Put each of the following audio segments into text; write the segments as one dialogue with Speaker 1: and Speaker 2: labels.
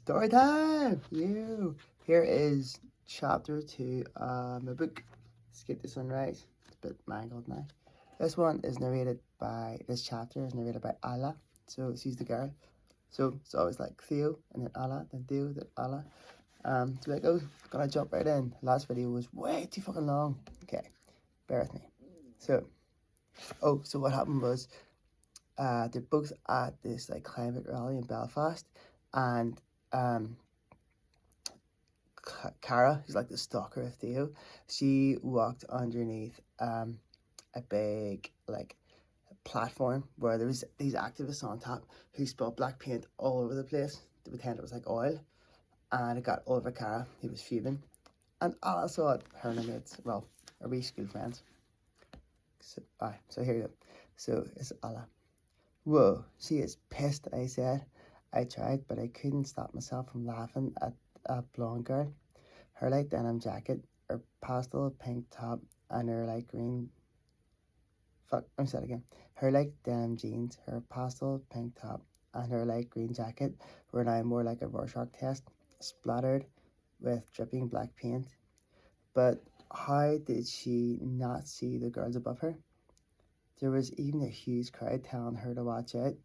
Speaker 1: Story time! You. Here is chapter 2 of my book, Skip the Sunrise. It's a bit mangled now. This chapter is narrated by Allah. So she's the girl. So it's always like Theo, and then Allah, then Theo, then Allah. So like, oh, gonna jump right in. Last video was way too fucking long. Okay, bear with me. So what happened was, they're both at this like climate rally in Belfast, and Cara, who's like the stalker of Theo, she walked underneath a big like platform where there was these activists on top who spilled black paint all over the place to pretend it was like oil, and it got all over Cara, who was fuming. And Allah saw it, her and her mates, well, her wee school friends. So here you go. So it's Allah. Whoa, she is pissed, I said. I tried, but I couldn't stop myself from laughing at a blonde girl. Her light denim jacket, her pastel pink top, and her light green. Her light denim jeans, her pastel pink top, and her light green jacket were now more like a Rorschach test, splattered with dripping black paint. But how did she not see the girls above her? There was even a huge crowd telling her to watch out.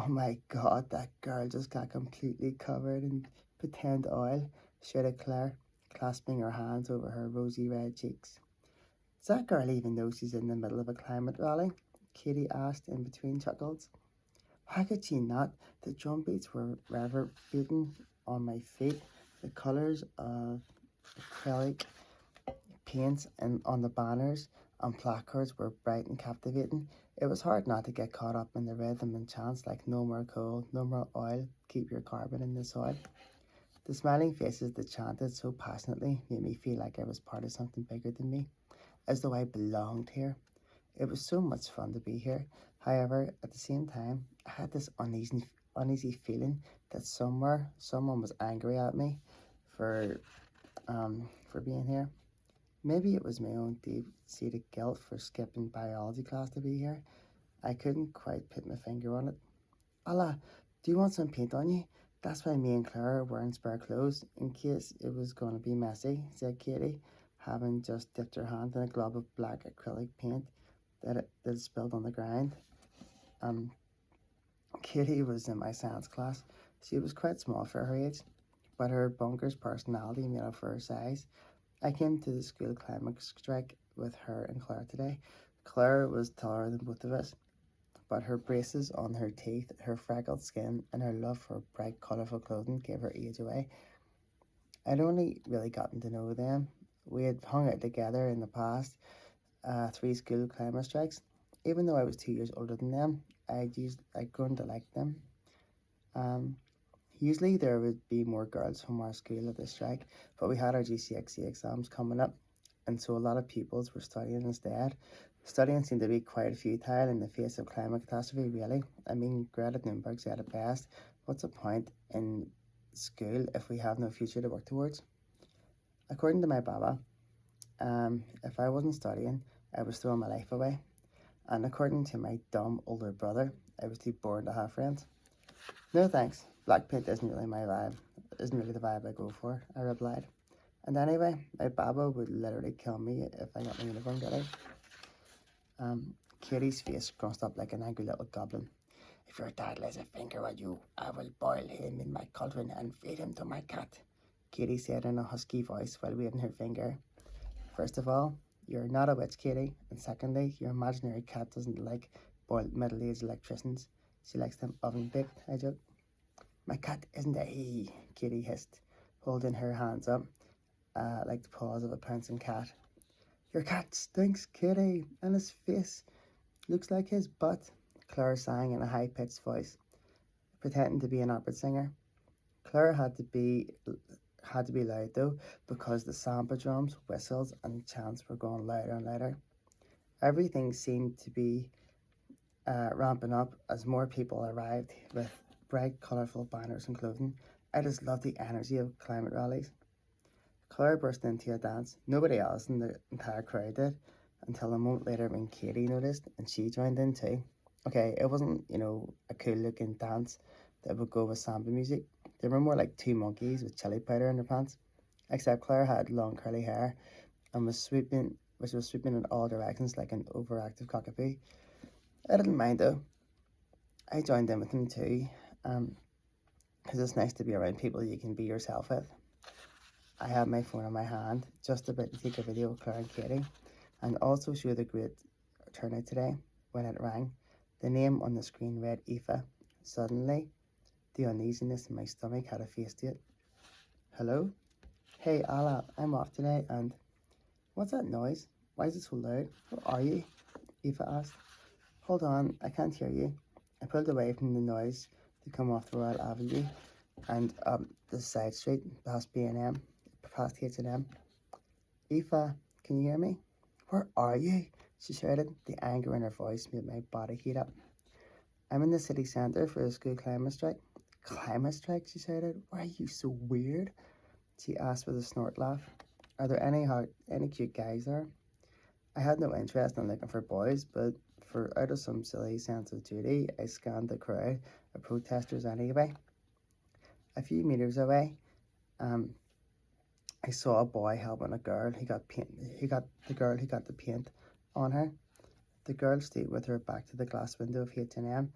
Speaker 1: Oh my god, that girl just got completely covered in pretend oil, shouted Claire, clasping her hands over her rosy red cheeks. Does that girl even know she's in the middle of a climate rally? Katie asked in between chuckles. How could she not? The drum beats were reverberating on my feet. The colours of acrylic paints and on the banners and placards were bright and captivating. It was hard not to get caught up in the rhythm and chants like no more coal, no more oil, keep your carbon in the soil. The smiling faces that chanted so passionately made me feel like I was part of something bigger than me, as though I belonged here. It was so much fun to be here. However, at the same time, I had this uneasy feeling that somewhere someone was angry at me for being here. Maybe it was my own deep-seated guilt for skipping biology class to be here. I couldn't quite put my finger on it. Allah, do you want some paint on you? That's why me and Claire are wearing spare clothes, in case it was going to be messy, said Katie, having just dipped her hand in a glob of black acrylic paint that had spilled on the ground. Katie was in my science class. She was quite small for her age, but her bonkers personality made up for her size. I came to the school climate strike with her and Claire today. Claire was taller than both of us, but her braces on her teeth, her freckled skin, and her love for bright, colourful clothing gave her age away. I'd only really gotten to know them. We had hung out together in the past, 3 school climate strikes. Even though I was 2 years older than them, I'd grown to like them. Usually there would be more girls from our school at the strike, but we had our GCSE exams coming up, and so a lot of pupils were studying instead. Studying seemed to be quite futile in the face of climate catastrophe, really. I mean, Greta Thunberg said it best, what's the point in school if we have no future to work towards? According to my baba, if I wasn't studying, I was throwing my life away. And according to my dumb older brother, I was too bored to have friends. No thanks, black paint isn't really the vibe I go for, I replied. And anyway, my baba would literally kill me if I got my uniform dirty. Katie's face scrunched up like an angry little goblin. If your dad lays a finger at you, I will boil him in my cauldron and feed him to my cat, Katie said in a husky voice while waving her finger. First of all, you're not a witch, Katie, and secondly, your imaginary cat doesn't like boiled middle-aged electricians. She likes them oven-baked, I joked. My cat isn't a he, Katie hissed, holding her hands up like the paws of a pouncing cat. Your cat stinks, Katie, and his face looks like his butt, Claire sang in a high-pitched voice, pretending to be an opera singer. Claire had to be loud though, because the samba drums, whistles, and chants were going louder and louder. Everything seemed to be ramping up as more people arrived with bright, colourful banners and clothing. I just love the energy of climate rallies. Claire burst into a dance. Nobody else in the entire crowd did, until a moment later when Katie noticed and she joined in too. Okay, it wasn't, a cool looking dance that would go with samba music, They were more like two monkeys with chili powder in their pants, except Claire had long curly hair and which was sweeping in all directions like an overactive cockapoo. I didn't mind though. I joined in with them too, because it's nice to be around people you can be yourself with. I had my phone in my hand, just about to take a video of Claire and Katie, and also show the great turnout today. When it rang, the name on the screen read Aoife. Suddenly, the uneasiness in my stomach had a face to it. Hello? Hey, Ala, I'm off today, and what's that noise? Why is it so loud? Where are you? Aoife asked. Hold on, I can't hear you. I pulled away from the noise to come off the Royal Avenue and up the side street past B&M, past H&M. Aoife, can you hear me? Where are you? She shouted. The anger in her voice made my body heat up. I'm in the city centre for a school climate strike. Climate strike? She shouted. Why are you so weird? She asked with a snort laugh. Are there any cute guys there? I had no interest in looking for boys, but out of some silly sense of duty, I scanned the crowd of protesters anyway. A few metres away, I saw a boy helping a girl. He got the paint on her. The girl stayed with her back to the glass window of H&M,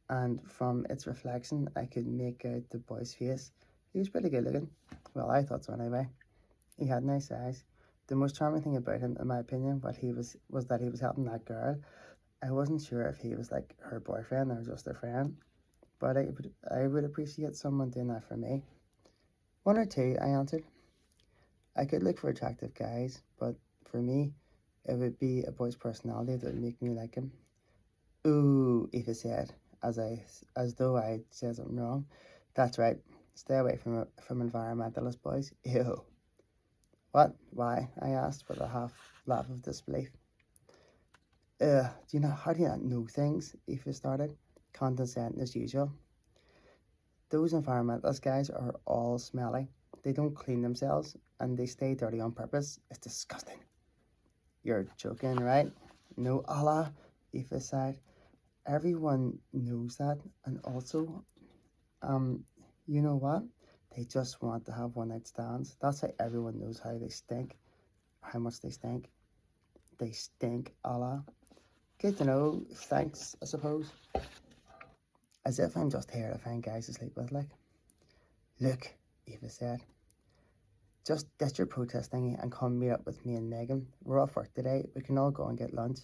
Speaker 1: and from its reflection, I could make out the boy's face. He was pretty good looking. Well, I thought so anyway. He had nice eyes. The most charming thing about him, in my opinion, was that he was helping that girl. I wasn't sure if he was like her boyfriend or just a friend, but I would appreciate someone doing that for me. One or two, I answered. I could look for attractive guys, but for me, it would be a boy's personality that would make me like him. Ooh, Aoife said, as though I'd said something wrong. That's right. Stay away from environmentalist boys. Ew. What? Why? I asked with a half laugh of disbelief. How do you not know things? Aoife started, condescending as usual. Those environmentalist guys are all smelly. They don't clean themselves and they stay dirty on purpose. It's disgusting. You're joking, right? No, Allah, Aoife sighed. Everyone knows that, and also, you know what? They just want to have one night stands. That's how everyone knows how they stink, how much they stink. They stink, Allah. Good to know. Thanks, I suppose. As if I'm just here to find guys to sleep with, like. Look, Aoife said. Just ditch your protest thingy and come meet up with me and Megan. We're off work today. We can all go and get lunch.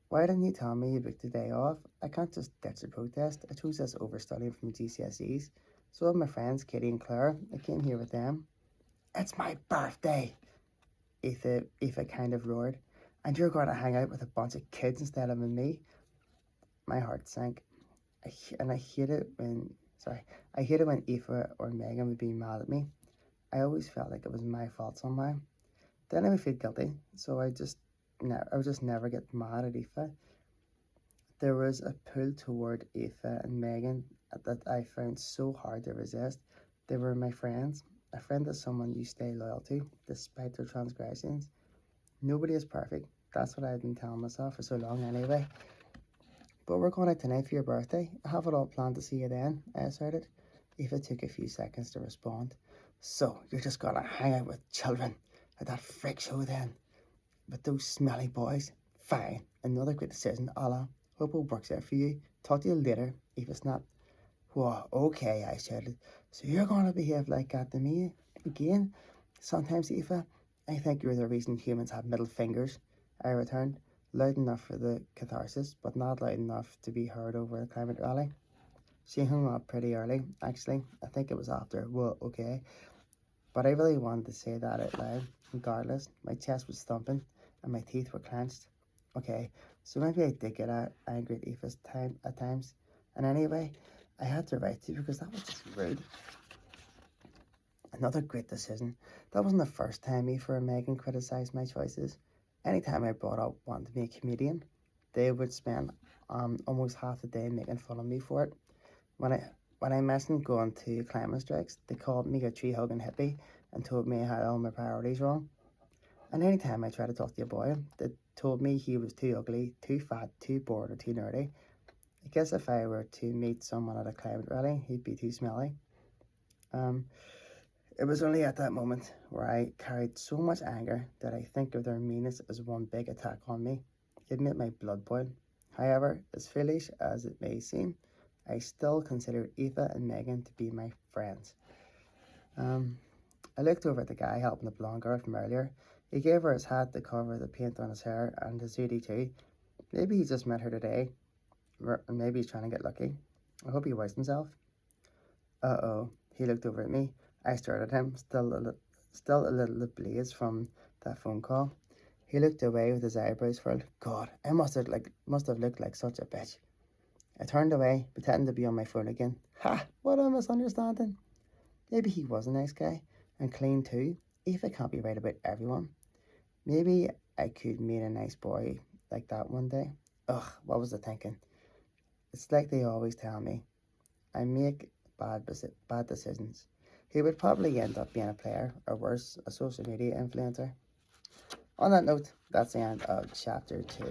Speaker 1: Why didn't you tell me you booked the day off? I can't just ditch the protest. I chose this over studying from GCSEs. So have my friends, Katie and Claire. I came here with them. It's my birthday, Aoife kind of roared. And you're going to hang out with a bunch of kids instead of me? My heart sank. I hate it when Aoife or Megan would be mad at me. I always felt like it was my fault somehow. Then I would feel guilty, so I would just never get mad at Aoife. There was a pull toward Aoife and Megan that I found so hard to resist. They were my friends. A friend is someone you stay loyal to, despite their transgressions. Nobody is perfect. That's what I've been telling myself for so long anyway. But we're going out tonight for your birthday. I have it all planned to see you then, I asserted. Aoife took a few seconds to respond. So, you're just gonna hang out with children at that freak show then? With those smelly boys? Fine. Another great decision, Allah. Hope it works out for you. Talk to you later, Aoife snapped. Whoa, okay, I shouted. So you're gonna behave like that to me again? Sometimes, Aoife, I think you're the reason humans have middle fingers, I returned, loud enough for the catharsis, but not loud enough to be heard over a climate rally. She hung up pretty early, actually. I think it was after, whoa, okay. But I really wanted to say that out loud. Regardless, my chest was thumping and my teeth were clenched. Okay, so maybe I did get angry at Aoife at times. And anyway, I had to write to you because that was just rude. Another great decision. That wasn't the first time Aoife or Megan criticised my choices. Anytime I brought up wanting to be a comedian, they would spend almost half the day making fun of me for it. When I mentioned going to climate strikes, they called me a tree-hugging hippie and told me I had all my priorities wrong. And anytime I tried to talk to a boy, they told me he was too ugly, too fat, too bored, or too nerdy. I guess if I were to meet someone at a climate rally, he'd be too smelly. Um, it was only at that moment where I carried so much anger that I think of their meanness as one big attack on me. It made my blood boil. However, as foolish as it may seem, I still considered Eva and Megan to be my friends. Um, I looked over at the guy helping the blonde girl from earlier. He gave her his hat to cover the paint on his hair and his hoodie too. Maybe he just met her today, or maybe he's trying to get lucky. I hope he wipes himself. Uh-oh, he looked over at me. I stared at him, still a little ablaze from that phone call. He looked away with his eyebrows furled. God, I must have looked like such a bitch. I turned away, pretending to be on my phone again. Ha! What a misunderstanding. Maybe he was a nice guy, and clean too. Eva can't be right about everyone. Maybe I could meet a nice boy like that one day. Ugh, what was I thinking? It's like they always tell me. I make bad decisions. He would probably end up being a player, or worse, a social media influencer. On that note, that's the end of chapter 2.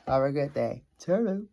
Speaker 1: Have a great day. Cheerio.